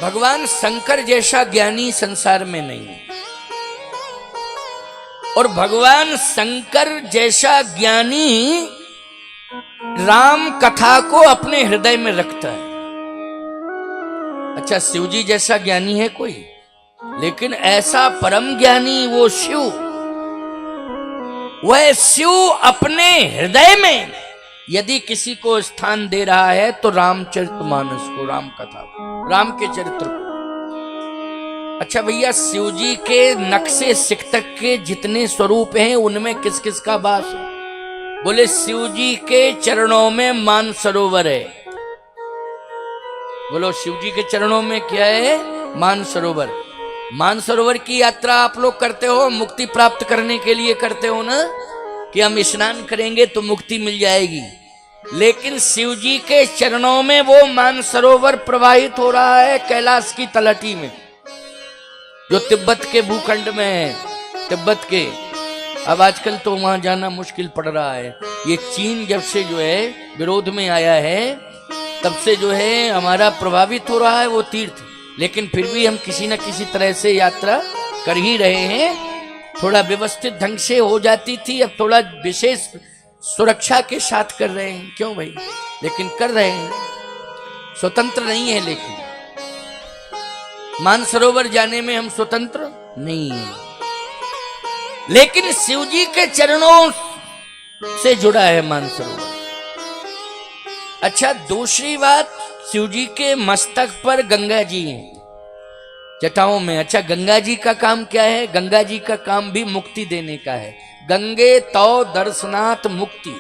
भगवान शंकर जैसा ज्ञानी संसार में नहीं है, और भगवान शंकर जैसा ज्ञानी राम कथा को अपने हृदय में रखता है। अच्छा, शिवजी जैसा ज्ञानी है कोई, लेकिन ऐसा परम ज्ञानी वो शिव, वह शिव अपने हृदय में यदि किसी को स्थान दे रहा है तो रामचरितमानस को, राम कथा को, राम के चरित्र को। अच्छा भैया, शिवजी के नक्शे सिकतक के जितने स्वरूप हैं उनमें किस किस का वास है? बोले शिवजी के चरणों में मानसरोवर है। बोलो शिवजी के चरणों में क्या है? मानसरोवर। मानसरोवर की यात्रा आप लोग करते हो, मुक्ति प्राप्त करने के लिए करते हो ना, कि हम स्नान करेंगे तो मुक्ति मिल जाएगी। लेकिन शिवजी के चरणों में वो मानसरोवर प्रवाहित हो रहा है कैलाश की तलहटी में, जो तिब्बत के भूखंड में है, तिब्बत के। अब आजकल तो वहां जाना मुश्किल पड़ रहा है। ये चीन जब से जो है विरोध में आया है, तब से जो है हमारा प्रभावित हो रहा है वो तीर्थ। लेकिन फिर भी हम किसी न किसी तरह से यात्रा कर ही रहे हैं। थोड़ा व्यवस्थित ढंग से हो जाती थी, अब थोड़ा विशेष सुरक्षा के साथ कर रहे हैं। क्यों भाई? लेकिन कर रहे हैं, स्वतंत्र नहीं है। लेकिन मानसरोवर जाने में हम स्वतंत्र नहीं है, लेकिन शिवजी के चरणों से जुड़ा है मानसरोवर। अच्छा, दूसरी बात, शिवजी के मस्तक पर गंगा जी हैं, जटाओं में। अच्छा, गंगा जी का काम क्या है? गंगा जी का काम भी मुक्ति देने का है। गंगे तौ दर्शनात् मुक्ति।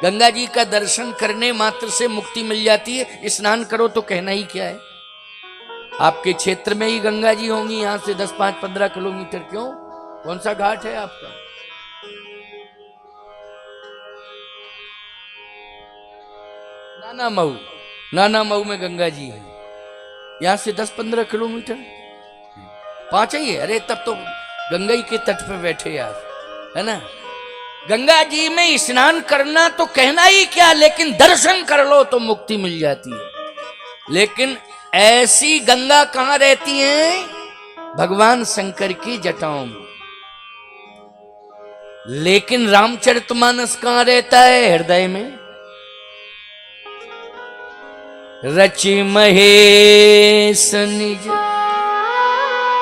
गंगा जी का दर्शन करने मात्र से मुक्ति मिल जाती है। स्नान करो तो कहना ही क्या है। आपके क्षेत्र में ही गंगा जी होंगी, यहां से 10, 5, 15 किलोमीटर। क्यों? कौन सा घाट है आपका? नाना मऊ में गंगा जी है। यहां से 10-15 किलोमीटर, 5 ही है। अरे तब तो गंगा जी के तट पे बैठे आप, है ना। गंगा जी में स्नान करना तो कहना ही क्या, लेकिन दर्शन कर लो तो मुक्ति मिल जाती है। लेकिन ऐसी गंगा कहां रहती है? भगवान शंकर की जटाओं में। लेकिन रामचरितमानस कहां रहता है? हृदय में। रचि महेश निज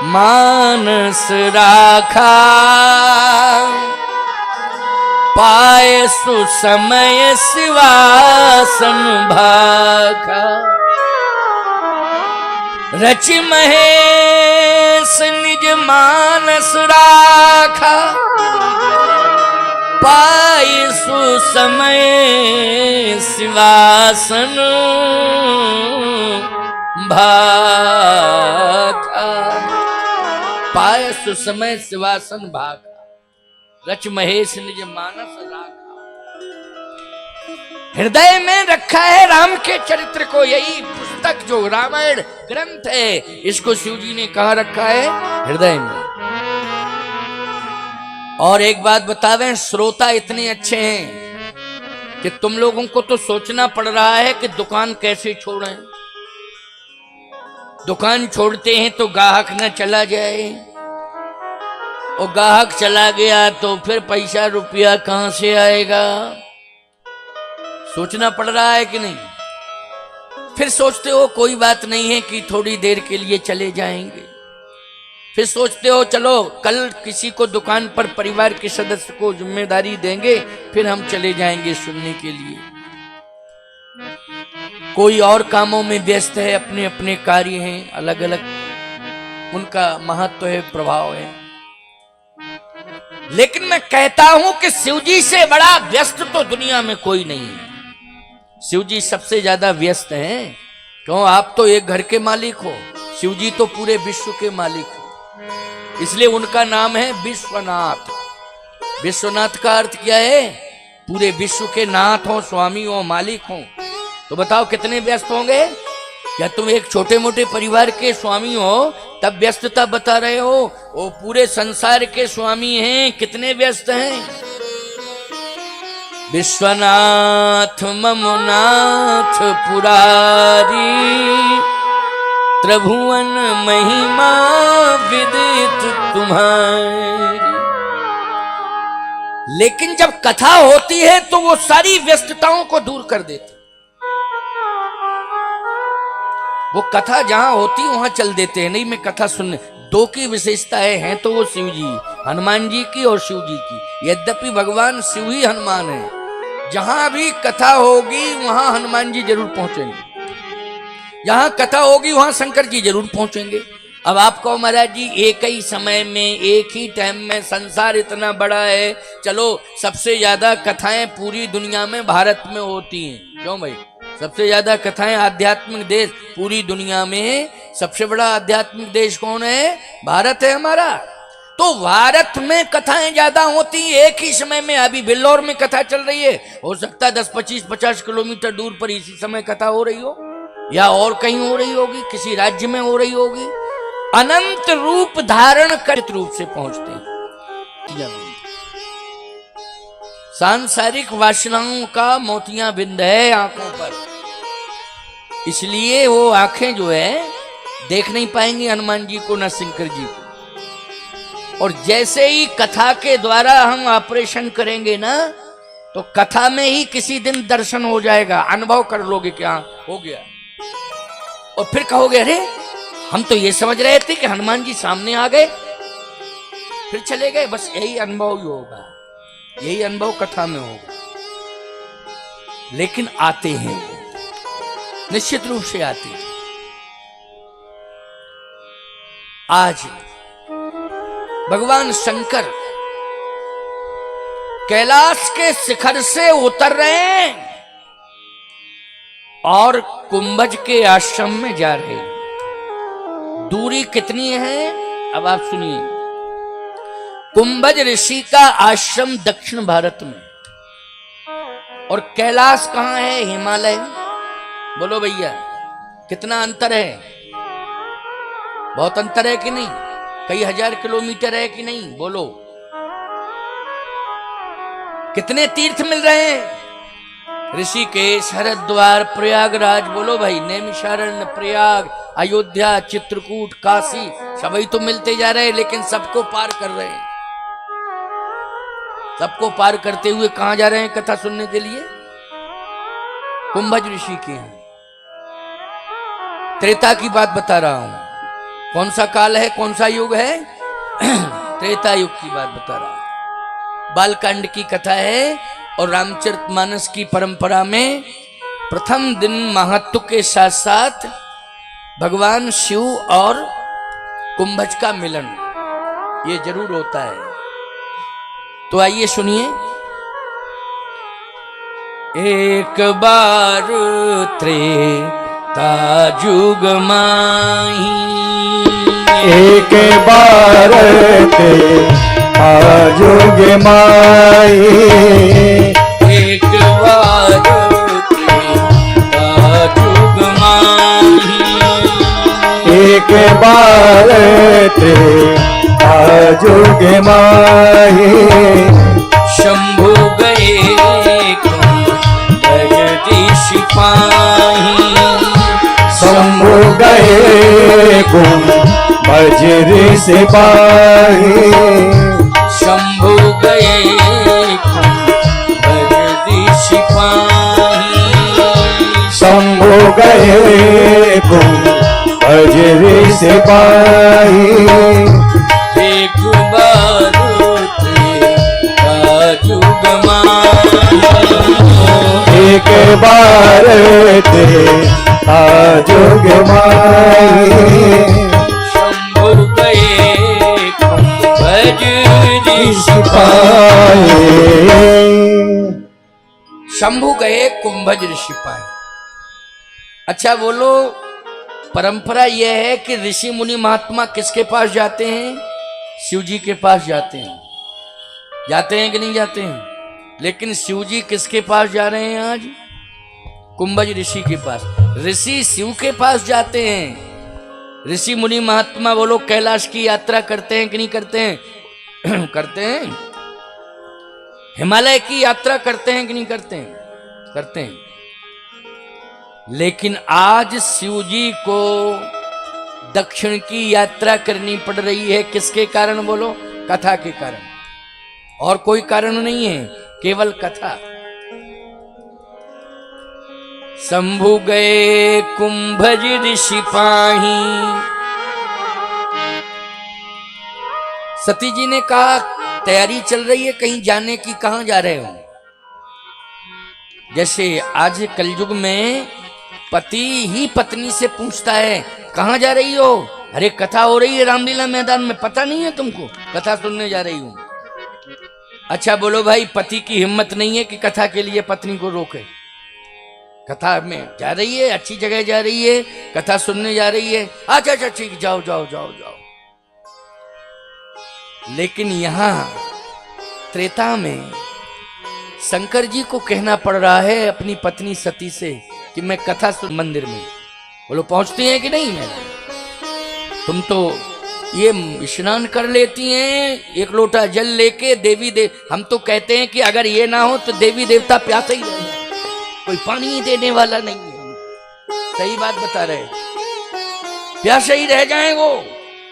मानस राखा, पाए सुसमय शिवासन भाखा। रचि महेश निज मानस राखा, पाए सुसमय शिवासन भाखा। पाए सुसमय शिवासन भाखा, रच महेश निज मानस राखा। हृदय में रखा है राम के चरित्र को। यही पुस्तक जो रामायण ग्रंथ है, इसको शिवजी ने कहाँ रखा है? हृदय में। और एक बात बतावें, श्रोता इतने अच्छे हैं कि तुम लोगों को तो सोचना पड़ रहा है कि दुकान कैसे छोड़ें। दुकान छोड़ते हैं तो ग्राहक न चला जाए, और ग्राहक चला गया तो फिर पैसा रुपया कहां से आएगा? सोचना पड़ रहा है कि नहीं? फिर सोचते हो कोई बात नहीं है कि थोड़ी देर के लिए चले जाएंगे। फिर सोचते हो चलो कल किसी को दुकान पर परिवार के सदस्य को जिम्मेदारी देंगे, फिर हम चले जाएंगे सुनने के लिए। कोई और कामों में व्यस्त है, अपने अपने कार्य हैं, अलग अलग उनका महत्व है, प्रभाव है। लेकिन मैं कहता हूं कि शिवजी से बड़ा व्यस्त तो दुनिया में कोई नहीं है। शिवजी सबसे ज्यादा व्यस्त हैं। क्यों? आप तो एक घर के मालिक हो, शिवजी तो पूरे विश्व के मालिक हो। इसलिए उनका नाम है विश्वनाथ। विश्वनाथ का अर्थ क्या है? पूरे विश्व के नाथ हो, स्वामी हो, मालिक हो। तो बताओ कितने व्यस्त होंगे? क्या तुम एक छोटे मोटे परिवार के स्वामी हो तब व्यस्तता बता रहे हो? वो पूरे संसार के स्वामी हैं, कितने व्यस्त हैं। विश्वनाथ मम नाथ पुरारी, त्रिभुवन महिमा विदित तुम्हारी। लेकिन जब कथा होती है तो वो सारी व्यस्तताओं को दूर कर देती। वो कथा जहां होती वहां चल देते हैं, नहीं मैं कथा सुनने। दो की विशेषताएं हैं तो वो शिव जी, हनुमान जी की और शिव जी की। यद्यपि भगवान शिव ही हनुमान है। जहां भी कथा होगी वहां हनुमान जी जरूर पहुंचेंगे, जहां कथा होगी वहां शंकर जी जरूर पहुंचेंगे। अब आप कहो महाराज जी एक ही समय में एक ही टाइम में संसार इतना बड़ा है, चलो सबसे ज्यादा कथाएं पूरी दुनिया में भारत में होती हैं। क्यों भाई? सबसे ज्यादा कथाएं आध्यात्मिक देश पूरी दुनिया में, सबसे बड़ा आध्यात्मिक देश कौन है? भारत है हमारा। तो भारत में कथाएं ज्यादा होती एक ही समय में। अभी बिल्लौर में कथा चल रही है, हो सकता है 10, 25, 50 किलोमीटर दूर पर इसी समय कथा हो रही हो, या और कहीं हो रही होगी, किसी राज्य में हो रही होगी। अनंत रूप धारण कर रूप से पहुंचते हैं। सांसारिक वासनाओं का मोतियां बिंद है आंखों पर, इसलिए वो आंखें जो है देख नहीं पाएंगी हनुमान जी को न शंकर जी को। और जैसे ही कथा के द्वारा हम ऑपरेशन करेंगे ना, तो कथा में ही किसी दिन दर्शन हो जाएगा, अनुभव कर लोगे क्या हो गया। और फिर कहोगे अरे हम तो ये समझ रहे थे कि हनुमान जी सामने आ गए फिर चले गए। बस यही अनुभव ही होगा, यही अनुभव कथा में होगा। लेकिन आते हैं वो, निश्चित रूप से आते हैं। आज भगवान शंकर कैलाश के शिखर से उतर रहे हैं और कुंभज के आश्रम में जा रहे हैं। दूरी कितनी है अब आप सुनिए। कुंभज ऋषि का आश्रम दक्षिण भारत में, और कैलाश कहां है? हिमालय। बोलो भैया कितना अंतर है? बहुत अंतर है कि नहीं? कई हजार किलोमीटर है कि नहीं? बोलो कितने तीर्थ मिल रहे हैं? ऋषिकेश, हरिद्वार, प्रयागराज। बोलो भाई नैमिषारण्य, प्रयाग, अयोध्या, चित्रकूट, काशी, सभी तो मिलते जा रहे हैं, लेकिन सबको पार कर रहे हैं। सबको पार करते हुए कहां जा रहे हैं कथा सुनने के लिए? कुंभज ऋषि के हैं। त्रेता की बात बता रहा हूं। कौन सा काल है, कौन सा युग है? त्रेता युग की बात बता रहा हूं। बालकांड की कथा है, और रामचरितमानस की परंपरा में प्रथम दिन महत्व के साथ साथ भगवान शिव और कुंभज का मिलन ये जरूर होता है। तो आइए सुनिए। एक बार त्रेता जुग माही, एक बार त्रेता जुग माही, एक बार त्रेता जुग माही, एक बार त्रेता जुग माही। शंभु गए कुंभज ऋषि पाही, शंभु गए कुंभज ऋषि पाही, शंभु गए कुंभज ऋषि पाही, शंभु गए कुंभज ऋषि पाही। एक बार त्रेता जुग माही, एक बार त्रेता जुग माही, शंभु गए कुंभज ऋषि पाए। शंभु गए कुंभज ऋषि पाए। अच्छा बोलो, परंपरा यह है कि ऋषि मुनि महात्मा किसके पास जाते हैं? शिव जी के पास जाते हैं। जाते हैं कि नहीं जाते हैं? लेकिन शिव जी किसके पास जा रहे हैं आज? कुंभज ऋषि के पास। ऋषि शिव के पास जाते हैं। ऋषि मुनि महात्मा बोलो कैलाश की यात्रा करते हैं कि नहीं करते हैं? करते हैं। हिमालय की यात्रा करते हैं कि नहीं करते हैं? करते हैं। लेकिन आज शिव जी को दक्षिण की यात्रा करनी पड़ रही है। किसके कारण बोलो? कथा के कारण। और कोई कारण नहीं है, केवल कथा। शंभु गए कुंभज ऋषि पाही। सती जी ने कहा तैयारी चल रही है कहीं जाने की, कहां जा रहे हो? जैसे आज कलयुग में पति ही पत्नी से पूछता है कहां जा रही हो? अरे कथा हो रही है रामलीला मैदान में, पता नहीं है तुमको? कथा सुनने जा रही हूं। अच्छा बोलो भाई, पति की हिम्मत नहीं है कि कथा के लिए पत्नी को रोके? कथा में जा रही है, अच्छी जगह जा रही है, कथा सुनने जा रही है, अच्छा अच्छा ठीक, जाओ जाओ जाओ जाओ। लेकिन यहां त्रेता में शंकर जी को कहना पड़ रहा है अपनी पत्नी सती से कि मैं कथा सुन मंदिर में। बोलो पहुंचती हैं कि नहीं? मैं तुम तो ये स्नान कर लेती हैं एक लोटा जल लेके, देवी देव, हम तो कहते हैं कि अगर ये ना हो तो देवी देवता प्यासे ही रहे, कोई पानी ही देने वाला नहीं है। सही बात बता रहे, प्यासे ही रह जाए वो,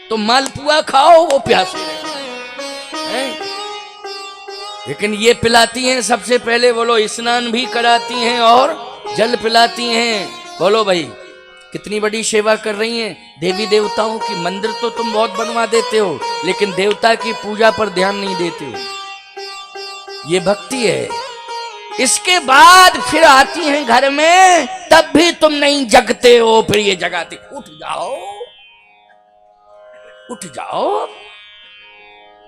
तो मालपुआ खाओ वो प्यासे रहे। लेकिन ये पिलाती हैं सबसे पहले, बोलो स्नान भी कराती हैं और जल पिलाती हैं। बोलो भाई कितनी बड़ी सेवा कर रही हैं देवी देवताओं की। मंदिर तो तुम बहुत बनवा देते हो, लेकिन देवता की पूजा पर ध्यान नहीं देते हो। ये भक्ति है। इसके बाद फिर आती हैं घर में, तब भी तुम नहीं जगते हो। फिर ये जगाती, उठ जाओ उठ जाओ।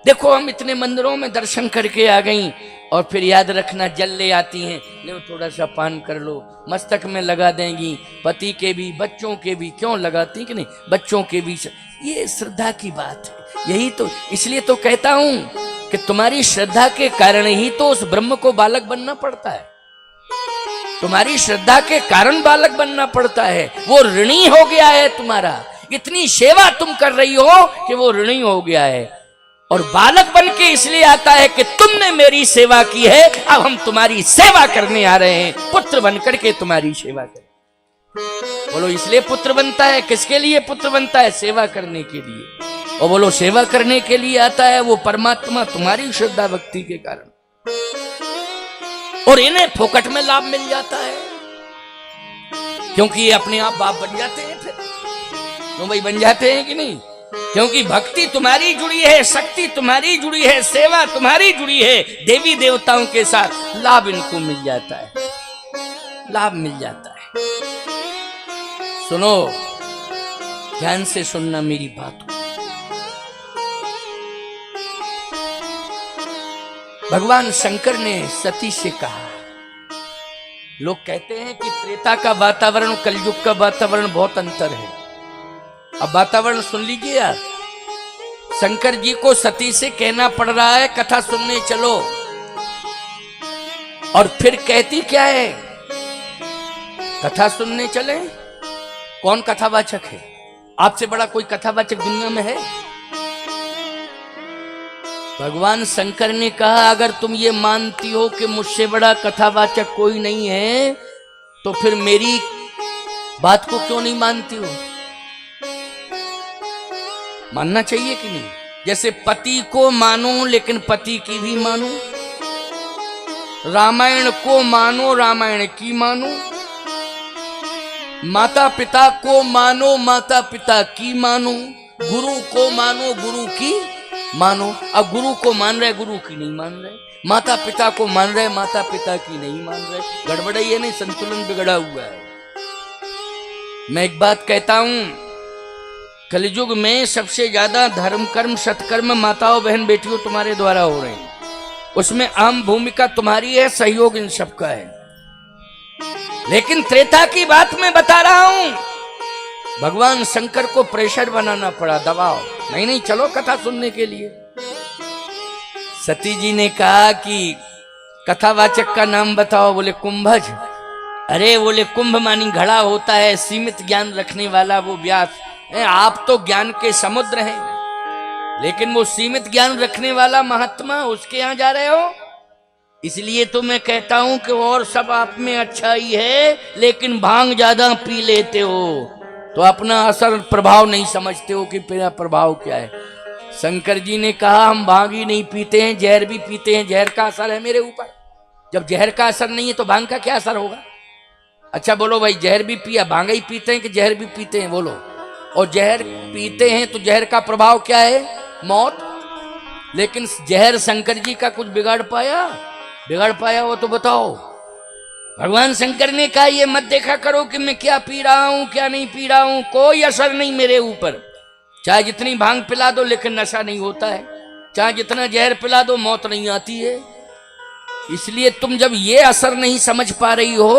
देखो हम इतने मंदिरों में दर्शन करके आ गई, और फिर याद रखना जल ले आती हैं, ले थोड़ा सा पान कर लो, मस्तक में लगा देंगी। पति के भी बच्चों के भी, क्यों लगाती कि नहीं, बच्चों के भी। ये श्रद्धा की बात है। यही तो, इसलिए तो कहता हूं कि तुम्हारी श्रद्धा के कारण ही तो उस ब्रह्म को बालक बनना पड़ता है। तुम्हारी श्रद्धा के कारण बालक बनना पड़ता है। वो ऋणी हो गया है तुम्हारा, इतनी सेवा तुम कर रही हो कि वो ऋणी हो गया है। और बालक बन के इसलिए आता है कि तुमने मेरी सेवा की है, अब हम तुम्हारी सेवा करने आ रहे हैं, पुत्र बनकर के तुम्हारी सेवा करें। बोलो इसलिए पुत्र बनता है। किसके लिए पुत्र बनता है? सेवा करने के लिए। और बोलो सेवा करने के लिए आता है वो परमात्मा तुम्हारी श्रद्धा भक्ति के कारण। और इन्हें फोकट में लाभ मिल जाता है, क्योंकि ये अपने आप बाप बन जाते हैं। फिर तो भाई बन जाते हैं कि नहीं? क्योंकि भक्ति तुम्हारी जुड़ी है, शक्ति तुम्हारी जुड़ी है, सेवा तुम्हारी जुड़ी है देवी देवताओं के साथ। लाभ इनको मिल जाता है, लाभ मिल जाता है। सुनो, ध्यान से सुनना मेरी बात को। भगवान शंकर ने सती से कहा, लोग कहते हैं कि त्रेता का वातावरण कलयुग का वातावरण बहुत अंतर है। अब वातावरण सुन लीजिए यार। शंकर जी को सती से कहना पड़ रहा है कथा सुनने चलो, और फिर कहती क्या है? कथा सुनने चले। कौन कथावाचक है? आपसे बड़ा कोई कथावाचक दुनिया में है? भगवान शंकर ने कहा अगर तुम ये मानती हो कि मुझसे बड़ा कथावाचक कोई नहीं है, तो फिर मेरी बात को क्यों नहीं मानती हो? मानना चाहिए कि नहीं? जैसे पति को मानो लेकिन पति की भी मानो, रामायण को मानो रामायण की मानो, माता पिता को मानो माता पिता की मानो, गुरु को मानो गुरु की मानो। अब गुरु को मान रहे, गुरु की नहीं मान रहे, माता पिता को मान रहे, माता पिता की नहीं मान रहे। गड़बड़ ये नहीं, संतुलन बिगड़ा हुआ है। मैं एक बात कहता हूं, कलयुग में सबसे ज्यादा धर्म कर्म सत्कर्म माताओं बहन बेटियों तुम्हारे द्वारा हो रहे हैं। उसमें अहम भूमिका तुम्हारी है, सहयोग इन सबका है। लेकिन त्रेता की बात मैं बता रहा हूं, भगवान शंकर को प्रेशर बनाना पड़ा, दबाव। नहीं नहीं चलो कथा सुनने के लिए। सती जी ने कहा कि कथावाचक का नाम बताओ। बोले कुंभज। अरे बोले कुंभ मानी घड़ा होता है, सीमित ज्ञान रखने वाला वो व्यास। आप तो ज्ञान के समुद्र हैं, लेकिन वो सीमित ज्ञान रखने वाला महात्मा, उसके यहां जा रहे हो। इसलिए तो मैं कहता हूं कि और सब आप में अच्छा ही है, लेकिन भांग ज्यादा पी लेते हो, तो अपना असर प्रभाव नहीं समझते हो कि मेरा प्रभाव क्या है। शंकर जी ने कहा हम भांग ही नहीं पीते हैं, जहर भी पीते हैं, जहर का असर है मेरे ऊपर। जब जहर का असर नहीं है तो भांग का क्या असर होगा? अच्छा बोलो भाई, जहर भी पिया, भांग ही पीते हैं कि जहर भी पीते हैं? बोलो। और जहर पीते हैं तो जहर का प्रभाव क्या है? मौत। लेकिन जहर शंकर जी का कुछ बिगाड़ पाया हो तो बताओ। भगवान शंकर ने कहा ये मत देखा करो कि मैं क्या पी रहा हूं क्या नहीं पी रहा हूं, कोई असर नहीं मेरे ऊपर। चाहे जितनी भांग पिला दो लेकिन नशा नहीं होता है, चाहे जितना जहर पिला दो मौत नहीं आती है। इसलिए तुम जब ये असर नहीं समझ पा रही हो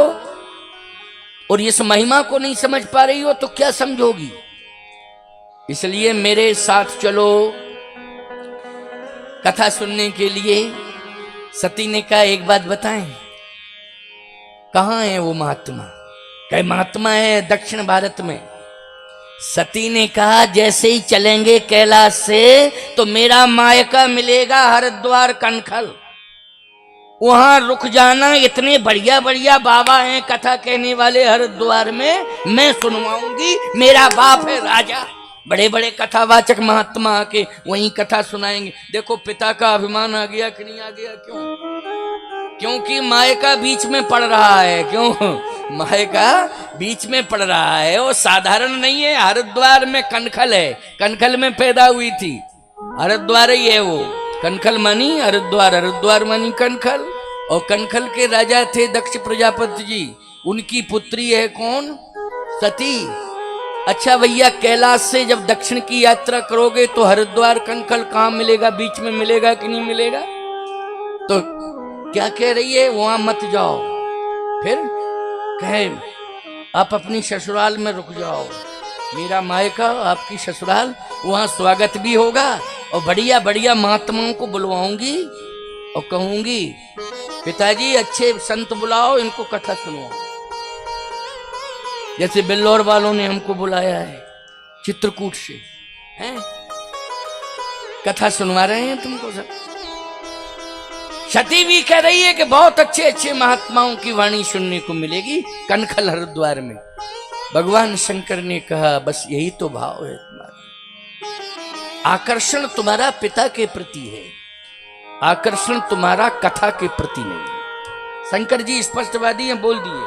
और इस महिमा को नहीं समझ पा रही हो तो क्या समझोगी? इसलिए मेरे साथ चलो कथा सुनने के लिए। सती ने कहा एक बात बताएं, कहां है वो महात्मा? कई महात्मा है दक्षिण भारत में। सती ने कहा जैसे ही चलेंगे कैलाश से तो मेरा मायका मिलेगा हरिद्वार कनखल, वहां रुक जाना। इतने बढ़िया बढ़िया बाबा हैं कथा कहने वाले हरिद्वार में, मैं सुनवाऊंगी। मेरा बाप है राजा, बड़े बड़े कथावाचक महात्मा आके वहीं कथा सुनाएंगे। देखो पिता का अभिमान आ गया कि नहीं आ गया? क्यों? क्योंकि मायका बीच में पड़ रहा है। क्यों? मायका बीच में पड़ रहा है, वो साधारण नहीं है। हरिद्वार में कनखल है, कनखल में पैदा हुई थी, हरिद्वार ही है वो। कनखल मानी हरिद्वार, हरिद्वार मानी कनखल। और कनखल के राजा थे दक्ष प्रजापति जी, उनकी पुत्री है कौन? सती। अच्छा भैया, कैलाश से जब दक्षिण की यात्रा करोगे तो हरिद्वार कनखल कहां मिलेगा? बीच में मिलेगा कि नहीं मिलेगा? तो क्या कह रही है? वहां मत जाओ। फिर कहे आप अपनी ससुराल में रुक जाओ, मेरा मायका आपकी ससुराल, वहां स्वागत भी होगा और बढ़िया बढ़िया महात्माओं को बुलवाऊंगी और कहूंगी पिताजी अच्छे संत बुलाओ, इनको कथा सुनवाओ। जैसे बिल्लौर वालों ने हमको बुलाया है चित्रकूट से, हैं कथा सुनवा रहे हैं तुमको सब। सती भी कह रही है कि बहुत अच्छे अच्छे महात्माओं की वाणी सुनने को मिलेगी कनखल हरिद्वार में। भगवान शंकर ने कहा बस यही तो भाव है तुम्हारा, आकर्षण तुम्हारा पिता के प्रति है, आकर्षण तुम्हारा कथा के प्रति नहीं है। शंकर जी स्पष्टवादी हैं, बोल दिए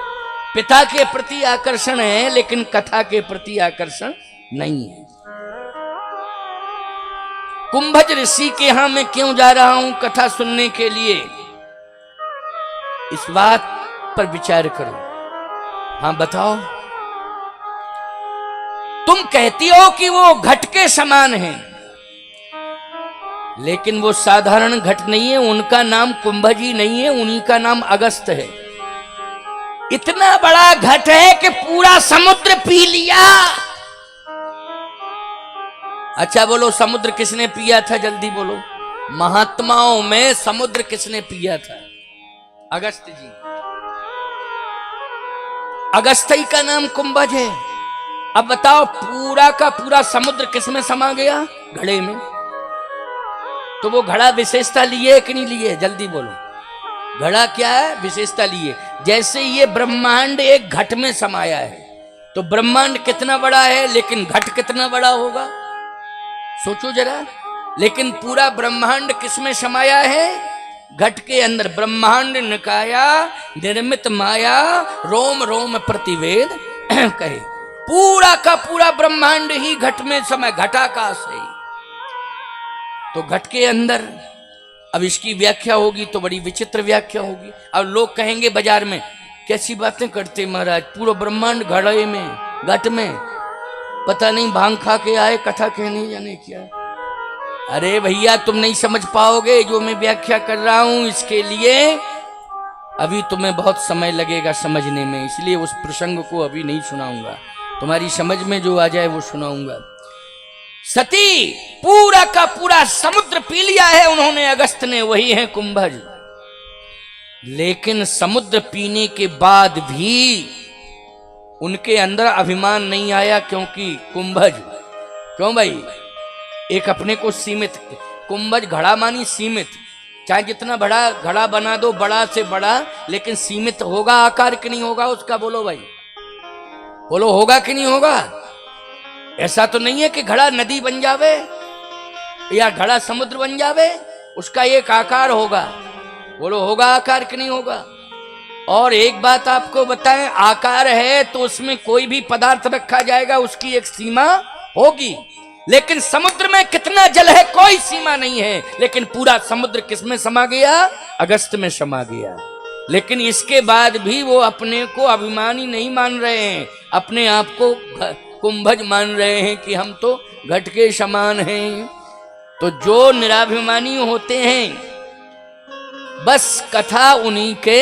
पिता के प्रति आकर्षण है लेकिन कथा के प्रति आकर्षण नहीं है। कुंभज ऋषि के यहां मैं क्यों जा रहा हूं कथा सुनने के लिए, इस बात पर विचार करो। हां बताओ, तुम कहती हो कि वो घट के समान है, लेकिन वो साधारण घट नहीं है, उनका नाम कुंभज ही नहीं है, उन्हीं का नाम अगस्त है। इतना बड़ा घट है कि पूरा समुद्र पी लिया। अच्छा बोलो, समुद्र किसने पिया था? जल्दी बोलो, महात्माओं में समुद्र किसने पिया था? अगस्त जी। अगस्त ही का नाम कुंभज है। अब बताओ पूरा का पूरा समुद्र किसमें समा गया? घड़े में। तो वो घड़ा विशेषता लिए कि नहीं लिए? जल्दी बोलो, घड़ा क्या है? विशेषता लिए। जैसे ये ब्रह्मांड एक घट में समाया है, तो ब्रह्मांड कितना बड़ा है लेकिन घट कितना बड़ा होगा? सोचो जरा। लेकिन पूरा ब्रह्मांड किसमें समाया है? घट के अंदर। ब्रह्मांड निकाया निर्मित माया रोम रोम प्रतिवेद कहे, पूरा का पूरा ब्रह्मांड ही घट में समय, घटाकाश है। तो घट के अंदर अब इसकी व्याख्या होगी तो बड़ी विचित्र व्याख्या होगी। अब लोग कहेंगे बाजार में कैसी बातें करते महाराज, पूरा ब्रह्मांड घड़े में, घट में, पता नहीं भांग खा के आए कथा कहने जाने क्या। अरे भैया तुम नहीं समझ पाओगे जो मैं व्याख्या कर रहा हूं, इसके लिए अभी तुम्हें बहुत समय लगेगा समझने में, इसलिए उस प्रसंग को अभी नहीं सुनाऊंगा, तुम्हारी समझ में जो आ जाए वो सुनाऊंगा। सती पूरा का पूरा समुद्र पी लिया है उन्होंने, अगस्त ने, वही है कुंभज। लेकिन समुद्र पीने के बाद भी उनके अंदर अभिमान नहीं आया, क्योंकि कुंभज, क्यों भाई, एक अपने को सीमित, कुंभज घड़ा मानी सीमित, चाहे जितना बड़ा घड़ा बना दो, बड़ा से बड़ा, लेकिन सीमित होगा आकार कि नहीं होगा उसका? बोलो भाई, बोलो होगा कि नहीं होगा? ऐसा तो नहीं है कि घड़ा नदी बन जावे या घड़ा समुद्र बन जावे, उसका एक आकार होगा। बोलो होगा आकार कि नहीं होगा? और एक बात आपको बताएं, आकार है तो उसमें कोई भी पदार्थ रखा जाएगा, उसकी एक सीमा होगी। लेकिन समुद्र में कितना जल है कोई सीमा नहीं है, लेकिन पूरा समुद्र किसमें समा गया? अगस्त में समा गया। लेकिन इसके बाद भी वो अपने को अभिमानी नहीं मान रहे हैं, अपने आप को कुंभज मान रहे हैं कि हम तो घट के समान हैं। तो जो निराभिमानी होते हैं, बस कथा उन्हीं के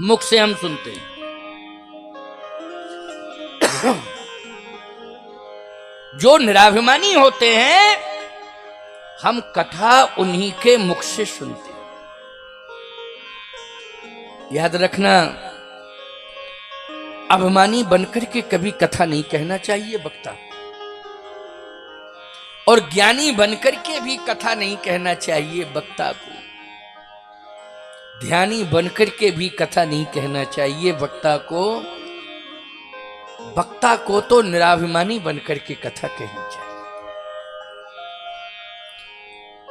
मुख से हम सुनते हैं। जो निराभिमानी होते हैं, हम कथा उन्हीं के मुख से सुनते हैं। याद रखना, अभिमानी बनकर के कभी कथा नहीं कहना चाहिए वक्ता, और ज्ञानी बनकर के भी कथा नहीं कहना चाहिए वक्ता को। ध्यानी बनकर के भी कथा नहीं कहना चाहिए वक्ता को। वक्ता को तो निराभिमानी बनकर के कथा कहनी चाहिए।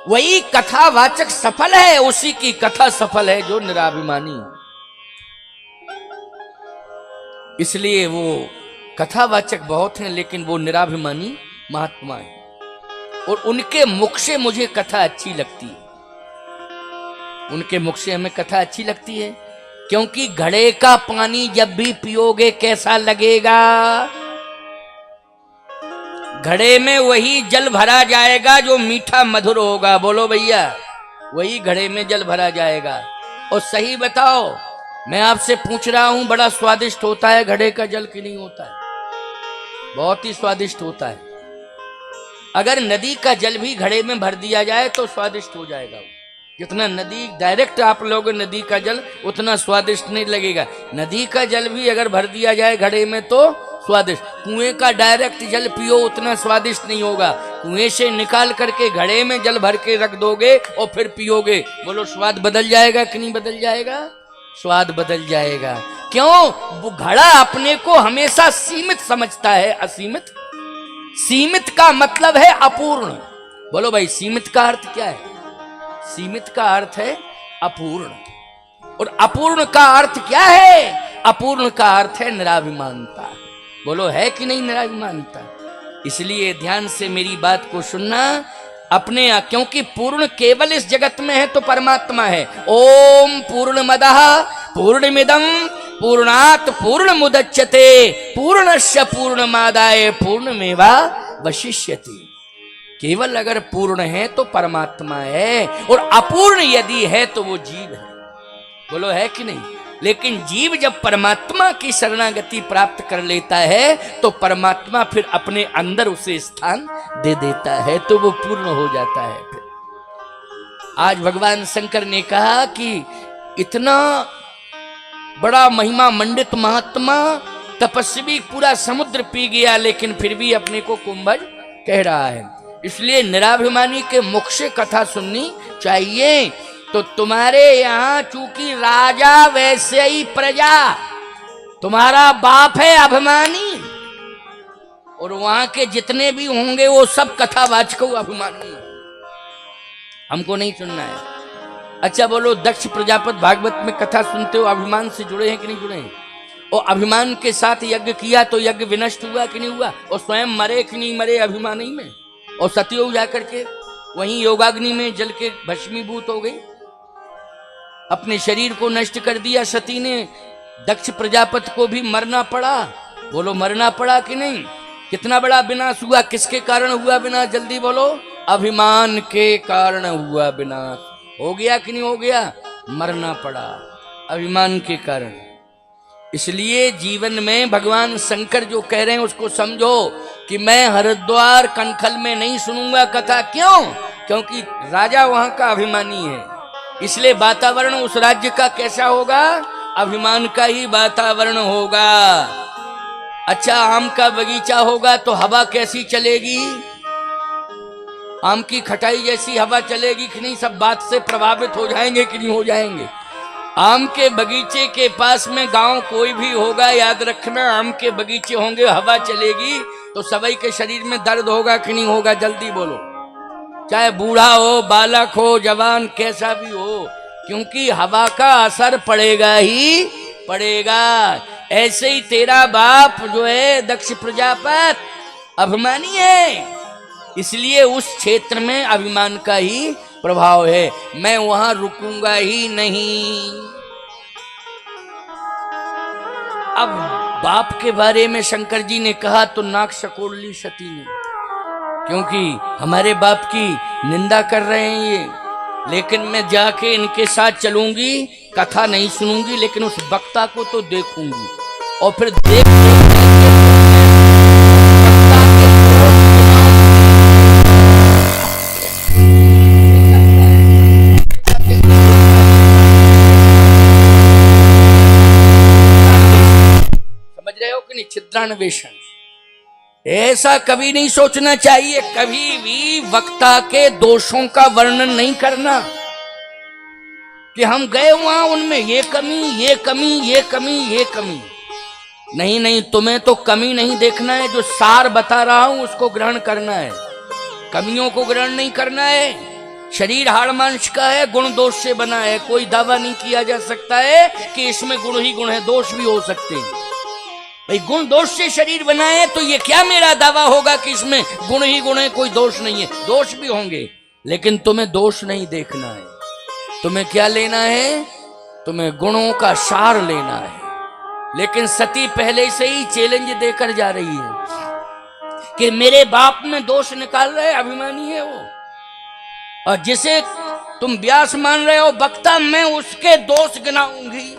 वही कथावाचक सफल है, उसी की कथा सफल है जो निराभिमानी है। इसलिए वो कथावाचक बहुत हैं, लेकिन वो निराभिमानी महात्मा है, और उनके मुख से मुझे कथा अच्छी लगती है। उनके मुख से हमें कथा अच्छी लगती है, क्योंकि घड़े का पानी जब भी पियोगे कैसा लगेगा? घड़े में वही जल भरा जाएगा जो मीठा मधुर होगा। बोलो भैया, वही घड़े में जल भरा जाएगा। और सही बताओ, मैं आपसे पूछ रहा हूं, बड़ा स्वादिष्ट होता है घड़े का जल कि नहीं होता है? बहुत ही स्वादिष्ट होता है। अगर नदी का जल भी घड़े में भर दिया जाए तो स्वादिष्ट हो जाएगा वो। जितना नदी डायरेक्ट आप लोग नदी का जल, उतना स्वादिष्ट नहीं लगेगा। नदी का जल भी अगर भर दिया जाए घड़े में तो स्वादिष्ट। कुएं का डायरेक्ट जल पियो उतना स्वादिष्ट नहीं होगा। कुएं से निकाल करके घड़े में जल भर के रख दोगे और फिर पियोगे, बोलो स्वाद बदल जाएगा कि नहीं बदल जाएगा? स्वाद बदल जाएगा। क्यों? वो घड़ा अपने को हमेशा सीमित समझता है, असीमित। सीमित का मतलब है अपूर्ण। बोलो भाई, सीमित का अर्थ क्या है? सीमित का अर्थ है अपूर्ण, और अपूर्ण का अर्थ क्या है? अपूर्ण का अर्थ है निराभिमानता। बोलो है कि नहीं निराभिमानता? इसलिए ध्यान से मेरी बात को सुनना अपने, क्योंकि पूर्ण केवल इस जगत में है तो परमात्मा है। ओम पूर्णमदः पूर्णमिदं पूर्णात् पूर्णमुदच्यते पूर्णस्य पूर्णमादाय पूर्णमेवा वशिष्यति। केवल अगर पूर्ण है तो परमात्मा है, और अपूर्ण यदि है तो वो जीव है। बोलो है कि नहीं? लेकिन जीव जब परमात्मा की शरणागति प्राप्त कर लेता है तो परमात्मा फिर अपने अंदर उसे स्थान दे देता है, तो वो पूर्ण हो जाता है। फिर आज भगवान शंकर ने कहा कि इतना बड़ा महिमा मंडित महात्मा तपस्वी पूरा समुद्र पी गया, लेकिन फिर भी अपने को कुंभज कह रहा है। इसलिए निराभिमानी के मुख से कथा सुननी चाहिए। तो तुम्हारे यहां चूंकि राजा वैसे ही प्रजा, तुम्हारा बाप है अभिमानी, और वहां के जितने भी होंगे वो सब कथावाचक अभिमानी। हमको नहीं सुनना है। अच्छा बोलो, दक्ष प्रजापति भागवत में कथा सुनते हो, अभिमान से जुड़े हैं कि नहीं जुड़े हैं? और अभिमान के साथ यज्ञ किया तो यज्ञ विनष्ट हुआ कि नहीं हुआ? और स्वयं मरे कि नहीं मरे अभिमान ही में? और सतयुग जाकर के वहीं योगाग्नि में जल के भस्मीभूत हो गई, अपने शरीर को नष्ट कर दिया सती ने। दक्ष प्रजापति को भी मरना पड़ा। बोलो मरना पड़ा कि नहीं? कितना बड़ा विनाश हुआ? किसके कारण हुआ विनाश? जल्दी बोलो। अभिमान के कारण हुआ विनाश। हो गया कि नहीं हो गया? मरना पड़ा अभिमान के कारण। इसलिए जीवन में भगवान शंकर जो कह रहे हैं उसको समझो कि मैं हरिद्वार कनखल में नहीं सुनूंगा कथा। क्यों? क्योंकि राजा वहां का अभिमानी है, इसलिए वातावरण उस राज्य का कैसा होगा? अभिमान का ही वातावरण होगा। अच्छा, आम का बगीचा होगा तो हवा कैसी चलेगी? आम की खटाई जैसी हवा चलेगी कि नहीं? सब बात से प्रभावित हो जाएंगे कि नहीं हो जाएंगे? आम के बगीचे के पास में गांव कोई भी होगा, याद रखना, आम के बगीचे होंगे, हवा चलेगी तो सभी के शरीर में दर्द होगा कि नहीं होगा? जल्दी बोलो। चाहे बूढ़ा हो, बालक हो, जवान, कैसा भी हो, क्योंकि हवा का असर पड़ेगा ही पड़ेगा। ऐसे ही तेरा बाप जो है दक्ष प्रजापति अभिमानी है, इसलिए उस क्षेत्र में अभिमान का ही प्रभाव है। मैं वहां रुकूंगा ही नहीं। अब बाप के बारे में शंकर जी ने कहा तो नाक सकोड़ ली सती ने, क्योंकि हमारे बाप की निंदा कर रहे हैं ये। लेकिन मैं जाके इनके साथ चलूंगी, कथा नहीं सुनूंगी, लेकिन उस वक्ता को तो देखूंगी। और फिर देख छिद्रान्वेषण, ऐसा कभी नहीं सोचना चाहिए। कभी भी वक्ता के दोषों का वर्णन नहीं करना कि हम गए वहां, उनमें ये कमी, ये कमी, ये कमी, ये कमी। नहीं नहीं, तुम्हें तो कमी नहीं देखना है, जो सार बता रहा हूं उसको ग्रहण करना है, कमियों को ग्रहण नहीं करना है। शरीर हाड़ मांस का है, गुण दोष से बना है। कोई दावा नहीं किया जा सकता है कि इसमें गुण ही गुण है, दोष भी हो सकते हैं। भाई गुण दोष से शरीर बना है तो ये क्या मेरा दावा होगा कि इसमें गुण ही गुण है, कोई दोष नहीं है? दोष भी होंगे, लेकिन तुम्हें दोष नहीं देखना है। तुम्हें क्या लेना है? तुम्हें गुणों का सार लेना है। लेकिन सती पहले से ही चैलेंज देकर जा रही है कि मेरे बाप में दोष निकाल रहे, अभिमानी है वो, और जिसे तुम व्यास मान रहे हो वक्ता, मैं उसके दोष गिनाऊंगी।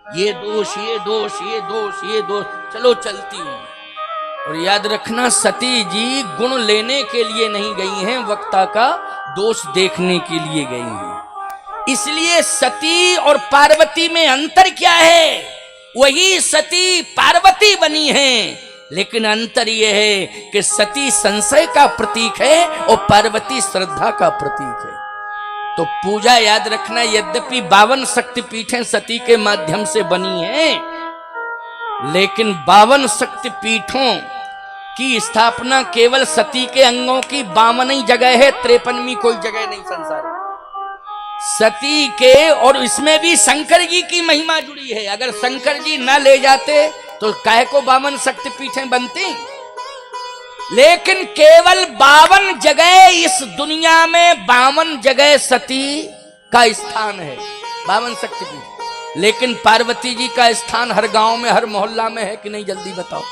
ये दोष, ये दोष, ये दोष, ये दोष, चलो चलती हूं। और याद रखना, सती जी गुण लेने के लिए नहीं गई हैं, वक्ता का दोष देखने के लिए गई हैं। इसलिए सती और पार्वती में अंतर क्या है? वही सती पार्वती बनी है, लेकिन अंतर यह है कि सती संशय का प्रतीक है और पार्वती श्रद्धा का प्रतीक है। तो पूजा याद रखना, यद्यपि 52 शक्तिपीठें सती के माध्यम से बनी हैं, लेकिन 52 शक्तिपीठों की स्थापना केवल सती के अंगों की 52 ही जगह है, 53वीं कोई जगह नहीं संसार में सती के। और इसमें भी शंकर जी की महिमा जुड़ी है। अगर शंकर जी न ले जाते तो काहे को 52 शक्तिपीठें बनती? लेकिन केवल 52 जगह इस दुनिया में, 52 जगह सती का स्थान है, 52 शक्तिपीठ। लेकिन पार्वती जी का स्थान हर गांव में, हर मोहल्ला में है कि नहीं? जल्दी बताओ।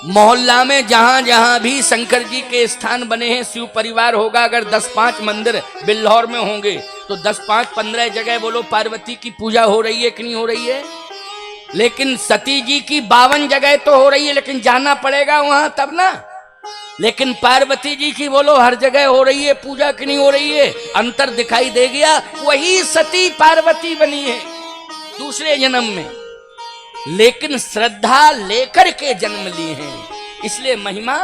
मोहल्ला में जहां जहां भी शंकर जी के स्थान बने हैं, शिव परिवार होगा, अगर 10-5 मंदिर बिल्लौर में होंगे तो 10-5-15 जगह बोलो पार्वती की पूजा हो रही है कि नहीं हो रही है? लेकिन सती जी की 52 जगह तो हो रही है, लेकिन जाना पड़ेगा वहां तब ना। लेकिन पार्वती जी की बोलो हर जगह हो रही है पूजा कि नहीं हो रही है? अंतर दिखाई दे गया। वही सती पार्वती बनी है दूसरे जन्म में, लेकिन श्रद्धा लेकर के जन्म लिए हैं, इसलिए महिमा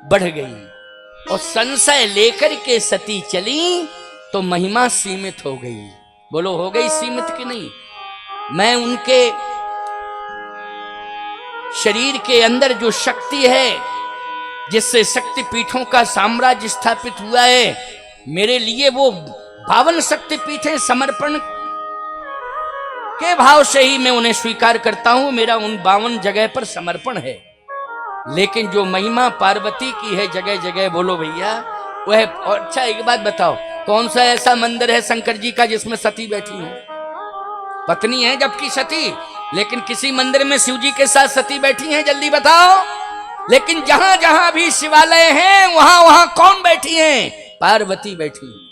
बढ़ गई। और संशय लेकर के सती चली तो महिमा सीमित हो गई। बोलो हो गई सीमित कि नहीं? मैं उनके शरीर के अंदर जो शक्ति है, जिससे शक्ति पीठों का साम्राज्य स्थापित हुआ है, मेरे लिए वो 52 शक्तिपीठें समर्पण के भाव से ही मैं उन्हें स्वीकार करता हूं। मेरा उन 52 जगह पर समर्पण है। लेकिन जो महिमा पार्वती की है जगह जगह, बोलो भैया वह। और अच्छा एक बात बताओ, कौन सा ऐसा मंदिर है शंकर जी का जिसमें सती बैठी है? पत्नी है जबकि सती, लेकिन किसी मंदिर में शिव जी के साथ सती बैठी हैं? जल्दी बताओ। लेकिन जहां जहां भी शिवालय हैं, वहां वहां कौन बैठी हैं? पार्वती बैठी हैं।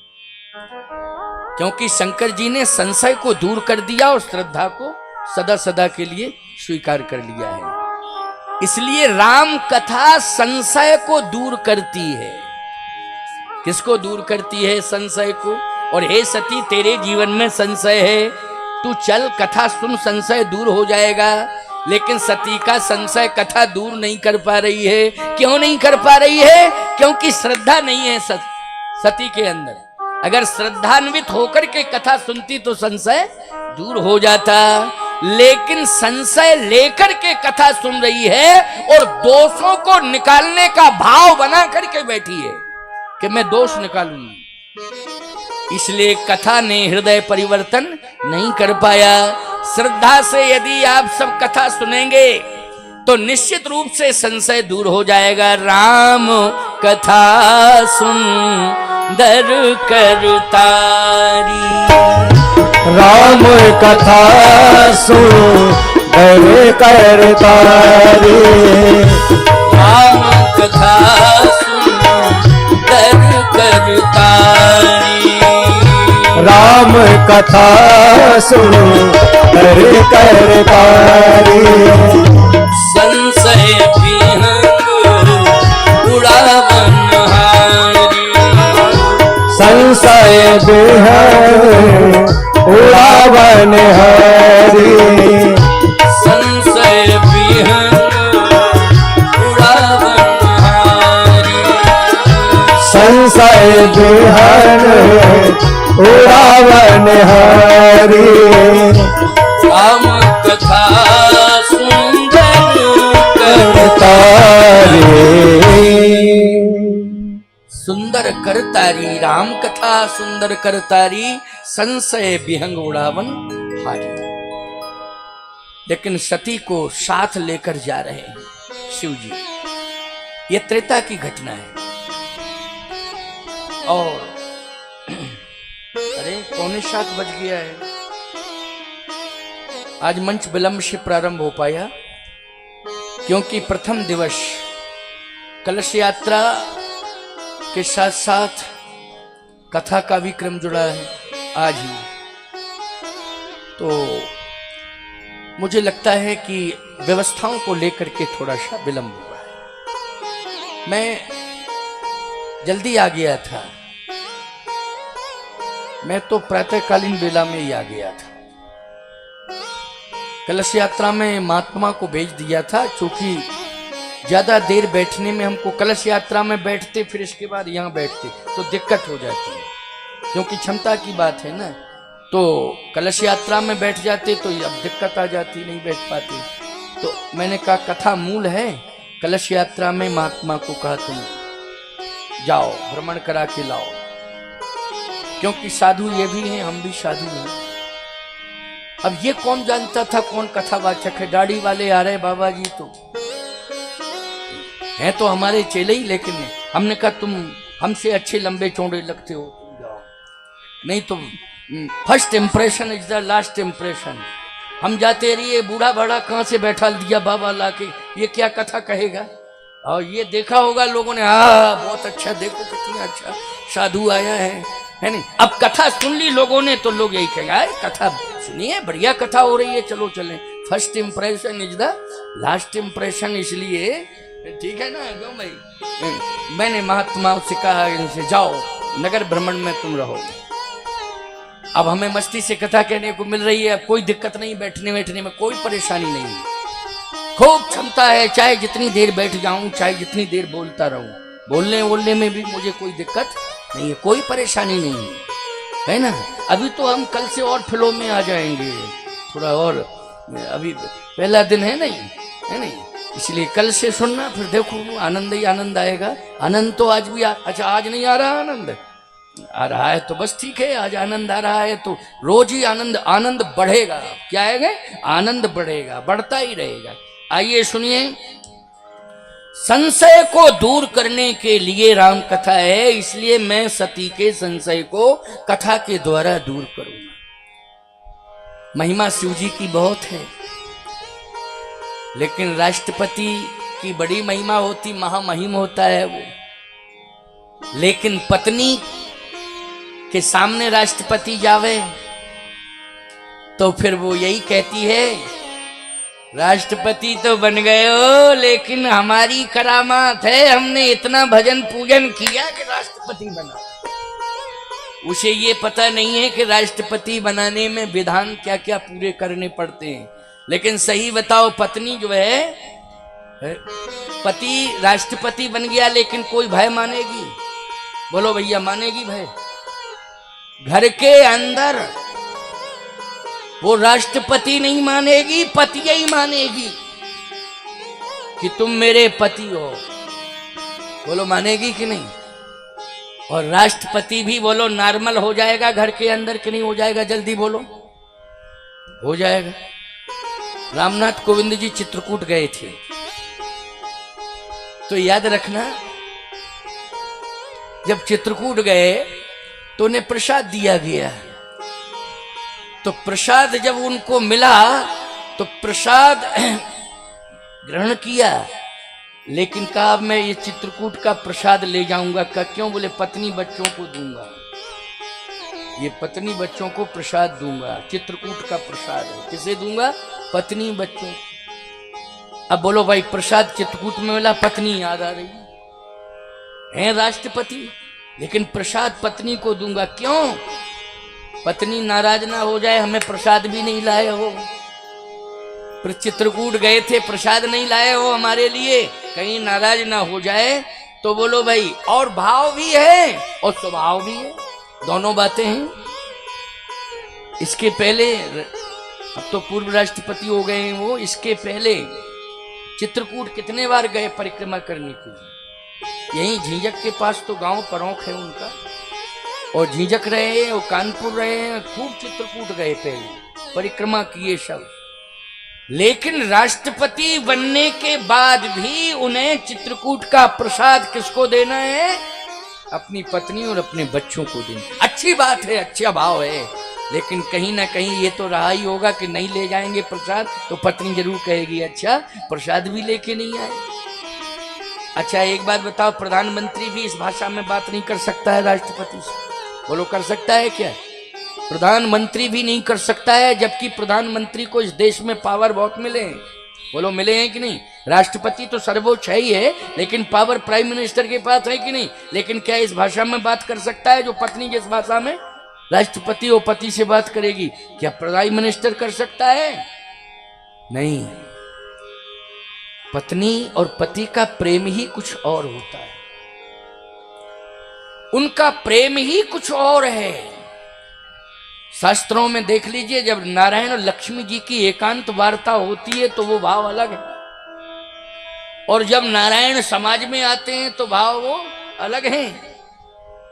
क्योंकि शंकर जी ने संशय को दूर कर दिया और श्रद्धा को सदा सदा के लिए स्वीकार कर लिया है। इसलिए राम कथा संशय को दूर करती है। किसको दूर करती है? संशय को। और हे सती, तेरे जीवन में संशय है, तू चल कथा सुन, संशय दूर हो जाएगा। लेकिन सती का संशय कथा दूर नहीं कर पा रही है। क्यों नहीं कर पा रही है? क्योंकि श्रद्धा नहीं है सती के अंदर। अगर श्रद्धान्वित होकर के कथा सुनती तो संशय दूर हो जाता। लेकिन संशय लेकर के कथा सुन रही है और दोषों को निकालने का भाव बना करके बैठी है कि मैं दोष निकालूंगी। इसलिए कथा ने हृदय परिवर्तन नहीं कर पाया। श्रद्धा से यदि आप सब कथा सुनेंगे तो निश्चित रूप से संशय दूर हो जाएगा। राम कथा सुंदर करतारी, राम कथा सुंदर करतारी, राम कथा सुंदर करतारी, राम कथा सुंदर करतारी, संशय विहंग उड़ावन हारी, संशय विहंग उड़ावन हारी, संशय विहंग उड़ावन हारी, संशय विहंग उड़ावन हारी, राम कथा सुंदर करतारी, सुंदर करतारी, राम कथा सुंदर करतारी, संशय विहंग उड़ावन हारी। लेकिन सती को साथ लेकर जा रहे हैं शिव जी। ये त्रेता की घटना है। और अरे 6:45 बज गया है। आज मंच विलंब से प्रारंभ हो पाया क्योंकि प्रथम दिवस कलश यात्रा के साथ साथ कथा का भी क्रम जुड़ा है आज ही। तो मुझे लगता है कि व्यवस्थाओं को लेकर के थोड़ा सा विलंब हुआ है। मैं जल्दी आ गया था, मैं तो प्रातःकालीन बेला में ही आ गया था। कलश यात्रा में महात्मा को भेज दिया था क्योंकि ज्यादा देर बैठने में हमको, कलश यात्रा में बैठते फिर इसके बाद यहाँ बैठते तो दिक्कत हो जाती है क्योंकि क्षमता की बात है ना। तो कलश यात्रा में बैठ जाते तो अब दिक्कत आ जाती, नहीं बैठ पाते। तो मैंने कहा कथा मूल है, कलश यात्रा में महात्मा को कहा तुम जाओ भ्रमण करा के लाओ, क्योंकि साधु ये भी हैं, हम भी साधु हैं। अब ये कौन जानता था कौन कथावाचक है। दाढ़ी वाले आ रहे बाबा जी तो हैं तो हमारे चेले ही, लेकिन हमने कहा तुम हमसे अच्छे लंबे चौड़े लगते हो, तुम जाओ। नहीं तो first impression is the last impression. हम जाते रहिए, बूढ़ा बड़ा कहाँ से बैठा दिया बाबा लाके, ये क्या कथा कहेगा। और ये देखा होगा लोगों ने, बहुत अच्छा, देखो कितना अच्छा साधु आया है नहीं। अब कथा सुन ली लोगों ने तो लोग यही कहेगा कथा सुनिए, बढ़िया कथा हो रही है, चलो चलें। First impression is the last impression. इसलिए ठीक है ना क्यों भाई। मैंने महात्माओं से कहा इनसे जाओ नगर भ्रमण में तुम रहो। अब हमें मस्ती से कथा कहने को मिल रही है, कोई दिक्कत नहीं, बैठने बैठने में कोई परेशानी नहीं, खूब क्षमता है। चाहे जितनी देर बैठ जाऊं, चाहे जितनी देर बोलता रहूं, बोलने में भी मुझे कोई दिक्कत नहीं है, कोई परेशानी नहीं है ना। अभी तो हम कल से और फ्लो में आ जाएंगे थोड़ा और, अभी पहला दिन है नहीं, है नहीं। इसलिए कल से सुनना, फिर देखो आनंद ही आनंद आएगा। आनंद तो आज भी अच्छा आज नहीं आ रहा, आनंद आ रहा है तो बस ठीक है, आज आनंद आ रहा है तो रोज ही आनंद बढ़ेगा। क्या है, आनंद बढ़ेगा, बढ़ता ही रहेगा। आइए सुनिए, संशय को दूर करने के लिए राम कथा है, इसलिए मैं सती के संशय को कथा के द्वारा दूर करूंगा। महिमा शिव जी की बहुत है, लेकिन राष्ट्रपति की बड़ी महिमा होती, महामहिम होता है वो। लेकिन पत्नी के सामने राष्ट्रपति जावे तो फिर वो यही कहती है, राष्ट्रपति तो बन गए हो, लेकिन हमारी करामात है, हमने इतना भजन पूजन किया कि राष्ट्रपति बना। उसे ये पता नहीं है कि राष्ट्रपति बनाने में विधान क्या क्या पूरे करने पड़ते हैं। लेकिन सही बताओ, पत्नी जो है, पति राष्ट्रपति बन गया लेकिन कोई भय मानेगी? बोलो भैया, मानेगी भय? घर के अंदर वो राष्ट्रपति नहीं मानेगी, पति ही मानेगी कि तुम मेरे पति हो। बोलो मानेगी कि नहीं? और राष्ट्रपति भी बोलो नॉर्मल हो जाएगा घर के अंदर कि नहीं हो जाएगा? जल्दी बोलो। हो जाएगा। रामनाथ कोविंद जी चित्रकूट गए थे, तो याद रखना जब चित्रकूट गए तो उन्हें प्रसाद दिया गया। तो प्रसाद जब उनको मिला तो प्रसाद ग्रहण किया, लेकिन कहा अब मैं ये चित्रकूट का प्रसाद ले जाऊंगा। का क्यों? बोले पत्नी बच्चों को दूंगा, ये पत्नी बच्चों को प्रसाद दूंगा। चित्रकूट का प्रसाद है, किसे दूंगा? पत्नी बच्चों। अब बोलो भाई प्रसाद चित्रकूट में मिला, पत्नी याद आ रही है राष्ट्रपति, लेकिन प्रसाद पत्नी को दूंगा। क्यों? पत्नी नाराज ना हो जाए, हमें प्रसाद भी नहीं लाए हो। चित्रकूट गए थे, प्रसाद नहीं लाए हो हमारे लिए, कहीं नाराज ना हो जाए। तो बोलो भाई, और भाव भी है और स्वभाव भी है, दोनों बातें हैं। इसके पहले, अब तो पूर्व राष्ट्रपति हो गए हैं वो, इसके पहले चित्रकूट कितने बार गए परिक्रमा करने के लिए? यहीं झींझक के पास तो गांव परौख है उनका, और झींझक रहे हैं और कानपुर रहे हैं, खूब चित्रकूट गए, पहले परिक्रमा किए सब। लेकिन राष्ट्रपति बनने के बाद भी उन्हें चित्रकूट का प्रसाद किसको देना है? अपनी पत्नी और अपने बच्चों को देना। अच्छी बात है, अच्छा भाव है, लेकिन कहीं ना कहीं ये तो रहा ही होगा कि नहीं ले जाएंगे प्रसाद तो पत्नी जरूर कहेगी अच्छा प्रसाद भी लेके नहीं आए। अच्छा एक बात बताओ, प्रधानमंत्री भी इस भाषा में बात नहीं कर सकता है राष्ट्रपति से? बोलो कर सकता है क्या? प्रधानमंत्री भी नहीं कर सकता है, जबकि प्रधानमंत्री को इस देश में पावर बहुत मिले हैं। बोलो मिले हैं कि नहीं? राष्ट्रपति तो सर्वोच्च है ही है, लेकिन पावर प्राइम मिनिस्टर के पास है कि नहीं? लेकिन क्या इस भाषा में बात कर सकता है जो पत्नी जिस भाषा में राष्ट्रपति और पति से बात करेगी? क्या प्राइम मिनिस्टर कर सकता है? नहीं। पत्नी और पति का प्रेम ही कुछ और होता है, उनका प्रेम ही कुछ और है। शास्त्रों में देख लीजिए, जब नारायण और लक्ष्मी जी की एकांत वार्ता होती है तो वो भाव अलग है, और जब नारायण समाज में आते हैं तो भाव वो अलग हैं।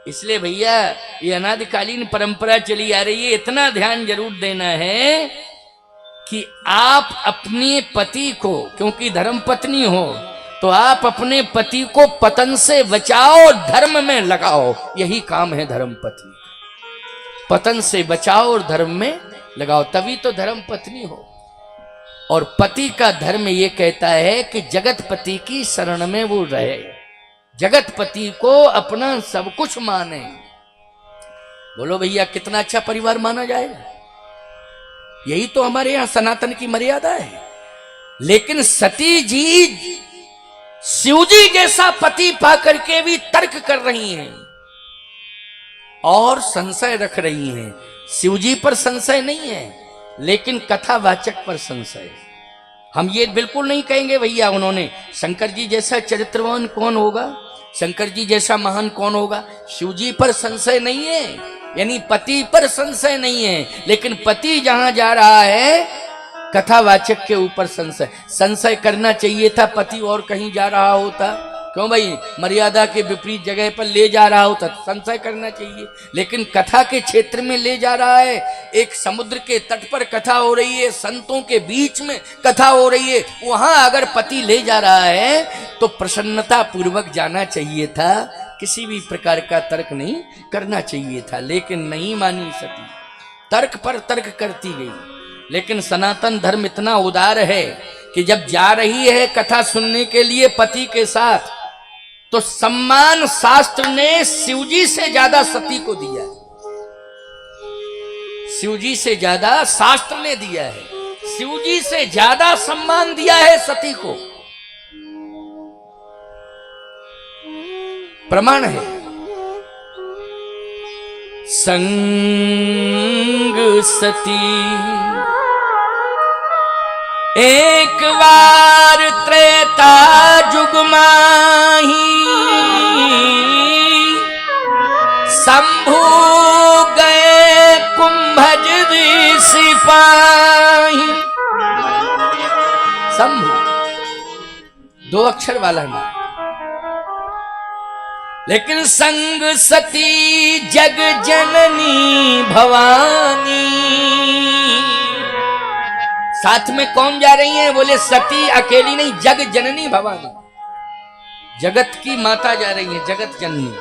इसलिए भैया ये अनादिकालीन परंपरा चली आ रही है, इतना ध्यान जरूर देना है कि आप अपने पति को, क्योंकि धर्म पत्नी हो तो आप अपने पति को पतन से बचाओ, धर्म में लगाओ। यही काम है धर्म पत्नी, पतन से बचाओ और धर्म में लगाओ, तभी तो धर्म पत्नी हो। और पति का धर्म ये कहता है कि जगत पति की शरण में वो रहे, जगत पति को अपना सब कुछ माने। बोलो भैया कितना अच्छा परिवार माना जाएगा? यही तो हमारे यहां सनातन की मर्यादा है। लेकिन सती जी शिव जी जैसा पति पाकर के भी तर्क कर रही हैं और संशय रख रही हैं। शिव जी पर संशय नहीं है, लेकिन कथावाचक पर संशय है। हम ये बिल्कुल नहीं कहेंगे भैया उन्होंने शंकर जी जैसा चरित्रवान कौन होगा, शंकर जी जैसा महान कौन होगा। शिव जी पर संशय नहीं है, यानी पति पर संशय नहीं है, लेकिन पति जहां जा रहा है कथावाचक के ऊपर संशय करना चाहिए था। पति और कहीं जा रहा होता, क्यों भाई, मर्यादा के विपरीत जगह पर ले जा रहा होता तो संशय करना चाहिए, लेकिन कथा के क्षेत्र में ले जा रहा है। एक समुद्र के तट पर कथा हो रही है, संतों के बीच में कथा हो रही है, वहां अगर पति ले जा रहा है तो प्रसन्नता पूर्वक जाना चाहिए था, किसी भी प्रकार का तर्क नहीं करना चाहिए था। लेकिन नहीं मानी सती, तर्क पर तर्क करती गई। लेकिन सनातन धर्म इतना उदार है कि जब जा रही है कथा सुनने के लिए पति के साथ, तो सम्मान शास्त्र ने शिवजी से ज्यादा सती को दिया है। शिवजी से ज्यादा शास्त्र ने दिया है, शिवजी से ज्यादा सम्मान दिया है सती को। प्रमाण है, संग सती एक बार त्रेता जुग माही, शंभु गए कुंभज सिपाही। शंभु 2 अक्षर वाला नाम, लेकिन संग सती जग जननी भवानी। साथ में कौन जा रही है? बोले सती अकेली नहीं, जग जननी भवानी, जगत की माता जा रही है, जगत जननी।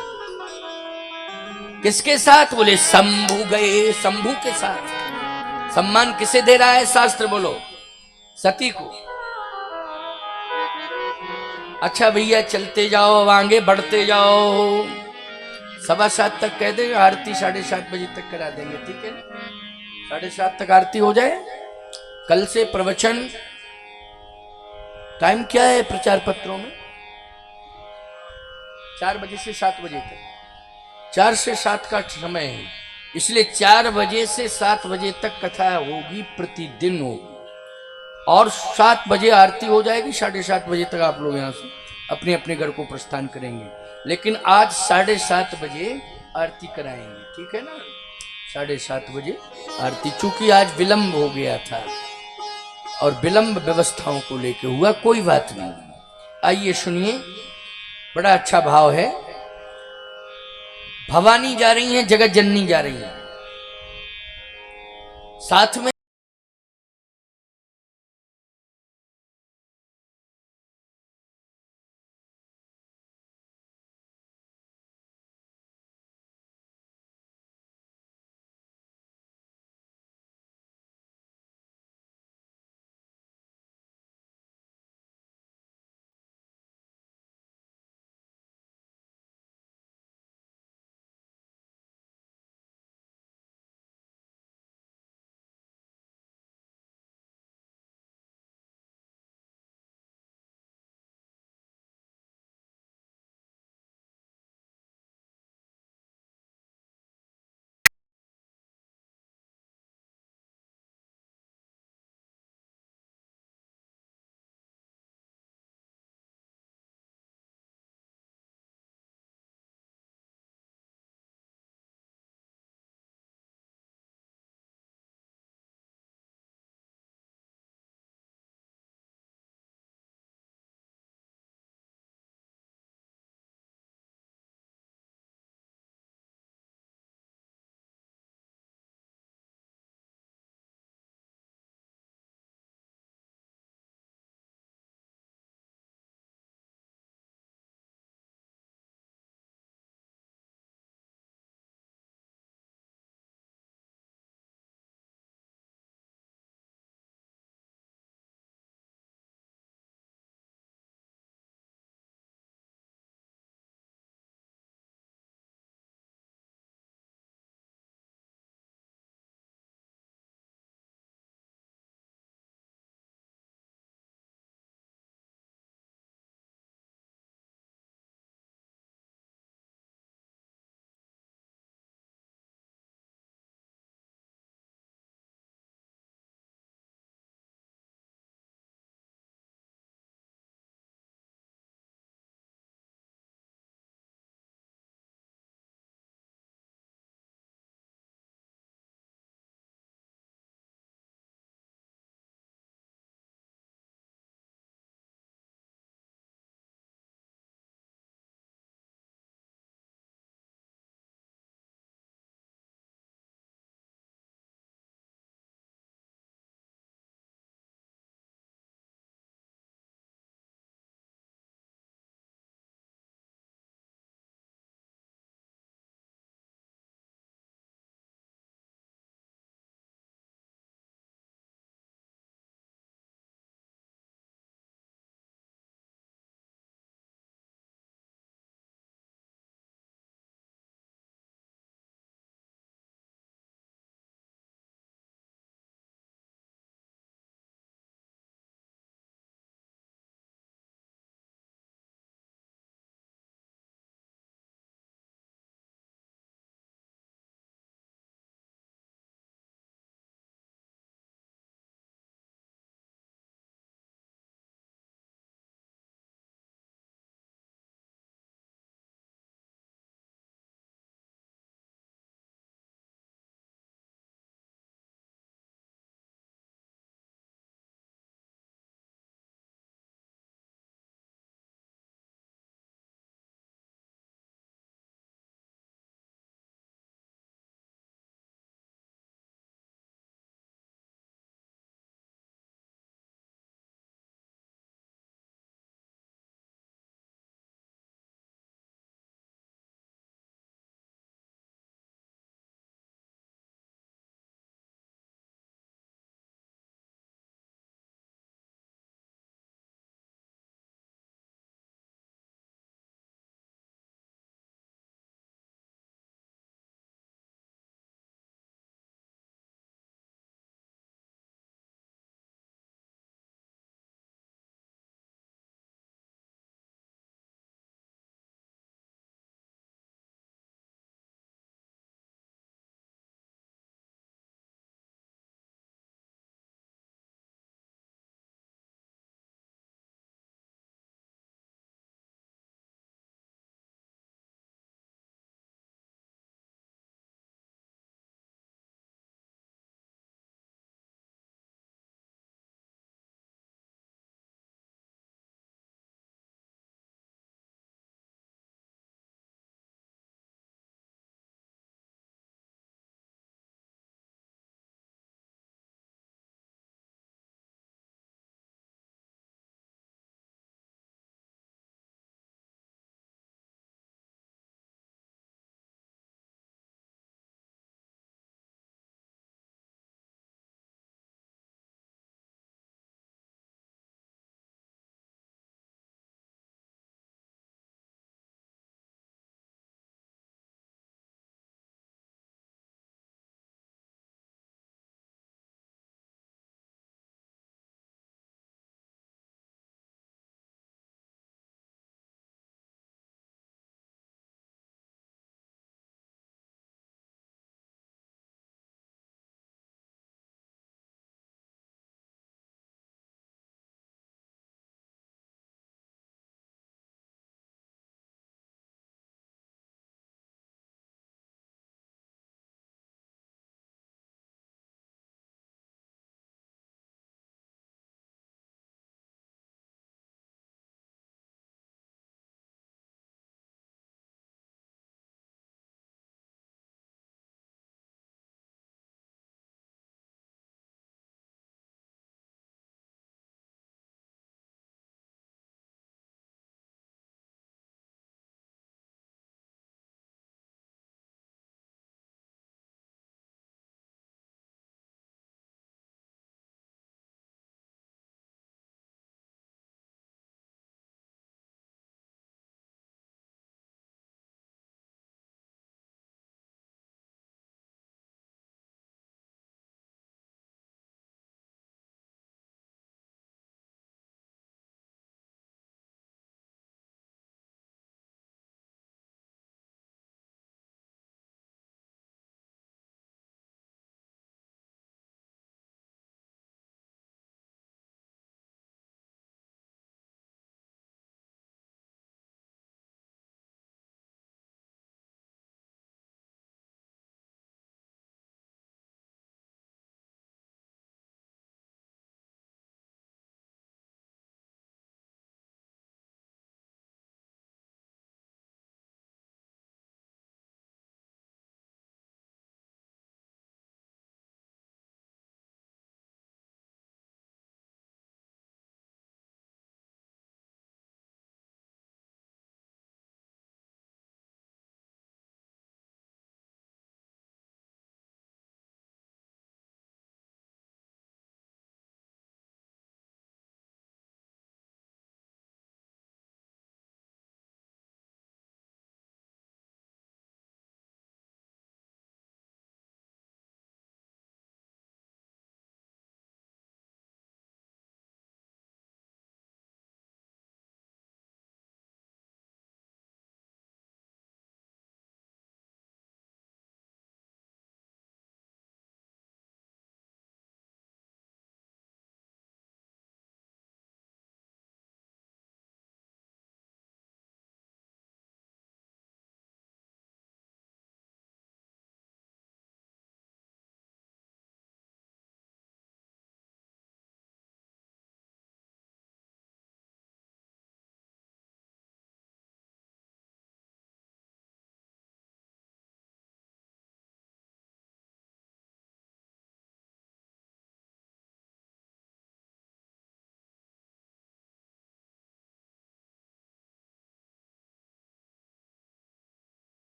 किसके साथ? बोले शंभु गए, शंभु के साथ। सम्मान किसे दे रहा है शास्त्र? बोलो सती को। अच्छा भैया चलते जाओ, आगे बढ़ते जाओ, 7:15 तक कह देंगे, आरती 7:30 बजे तक करा देंगे, ठीक है? 7:30 तक आरती हो जाए। कल से प्रवचन टाइम क्या है प्रचार पत्रों में? 4 बजे से 7 बजे तक, 4 से 7 का समय है, इसलिए 4 बजे से 7 बजे तक कथा होगी, प्रतिदिन होगी, और 7 बजे आरती हो जाएगी। 7:30 बजे तक आप लोग यहाँ से अपने अपने घर को प्रस्थान करेंगे, लेकिन आज 7:30 बजे आरती कराएंगे, ठीक है ना? 7:30 बजे आरती, चूंकि आज विलंब हो गया था और विलंब व्यवस्थाओं को लेकर हुआ, कोई बात नहीं। आइए सुनिए, बड़ा अच्छा भाव है। भवानी जा रही हैं, जगत जननी जा रही हैं, साथ में